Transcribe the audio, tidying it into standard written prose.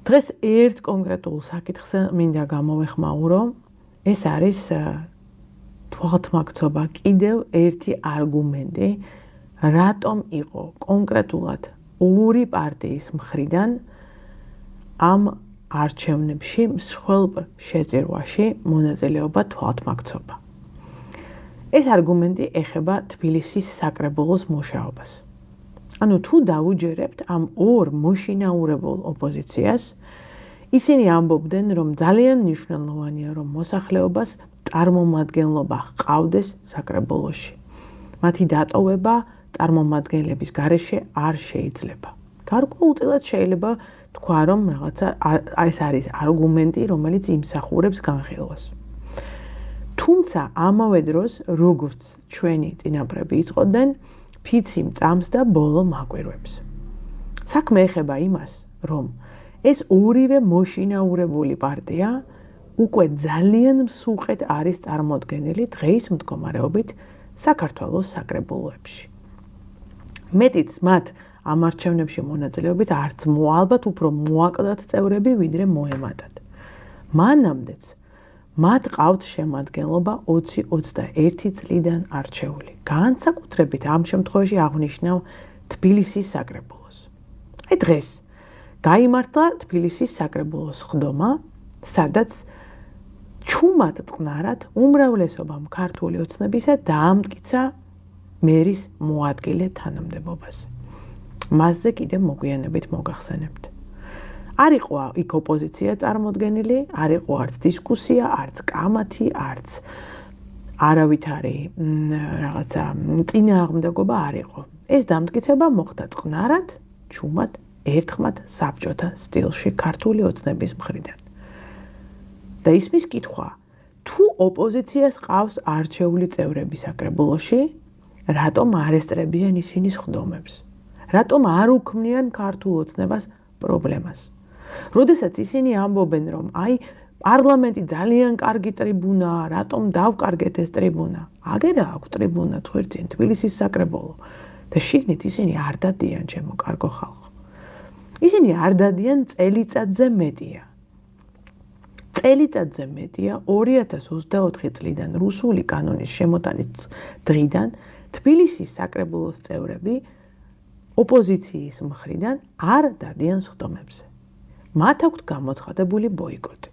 დღეს ერთ კონკრეტულ საკითხს მინდა გამოვეხმაურო. ეს არის თვალთმაქცობა, კიდევ ერთი არგუმენტი, რატომ იყო კონკრეტულად ორი პარტიის მხრიდან ამ არჩევნებში მსხვილ შეწირვაში მონაწილეობა თვალთმაქცობა. ეს არგუმენტი ეხება თბილისის საკრებულოს მუშაობას. ანუ თუ დავუჯერებთ ამ ორ მოშინაურებულ ოპოზიციას, ისინი ამბობდნენ, რომ ძალიან მნიშვნელოვანია, რომ მოსახლეობას წარმომადგენლობა ჰყავდეს საკრებულოში. მათი დატოვება წარმომადგენლების გარეშე არ შეიძლება. გარკვეულწილად შეიძლება თქვა, რომ რაღაცა ეს არის არგუმენტი, რომელიც იმსახურებს განხილვას. თუმცა ამავე დროს, როგორც ჩვენი წინაპრები იწყოდნენ, ფიცი მწამს და ბოლო მაკვირვებს. საქმე ეხება იმას, რომ ეს ორივე მოშინაურებული პარტია უკვე ძალიან მსუყეთ არის წარმოდგენილი დღეის მდგომარეობით საქართველოს საკრებულოებში. მეტიც მათ ამ არჩევნებში მონაწილეობით არც ალბათ უფრო მოაკლდათ წევრები, ვიდრე მოემატათ. მანამდეც მათ ყავთ შემადგენლობა 20-21 წლიდან არჩეული. განსაკუთრებით ამ შემთხვევაში აღნიშნავ თბილისის საკრებულოს. აი დღეს გაიმართლა თბილისის საკრებულოს ხდომა, სადაც ჩუმად წყნარად უმრავლესობამ ქართული ოცნებისა დაამტკიცა მერის მოადგილე თანამდებობაზე. მასზე კიდევ მოგვიანებით მოგახსენებთ. არ იყო იქ ოპოზიცია წარმოდგენილი, არ იყო არც დისკუსია, არც კამათი, არც არავითარი რაღაცა წინააღმდეგობა არ იყო. ეს დამტკიცება მოხდა წყნარად, ჩუმად, ერთხმად საბჭოთა სტილში ქართული ოცნების მხრიდან. და ისმის კითხვა, თუ ოპოზიციას ყავს არჩეული წევრები საკრებულოში, რატომ არ ესწრებიან ისინი სხდომებს? რატომ არ უქმნიან ქართულ ოცნებას პრობლემას? როდესაც ისინი ამბობენ, რომ აი პარლამენტი ძალიან კარგი ტრიბუნაა, რატომ დავკარგეთ ეს ტრიბუნა? აგერა აქვს ტრიბუნა თვირთინ თბილისის საკრებულო და შიგნით ისინი არ დადიან ჩემო კარგო ხალხო. ისინი არ დადიან წელიწადზე მეტია. წელიწადზე მეტია 2024 წლიდან რუსული კანონის შემოტანის დღიდან თბილისის საკრებულოს წევრები ოპოზიციის მხრიდან არ დადიან სხდომებზე. მათ აქვთ გამოცხადებული ბოიკოტი.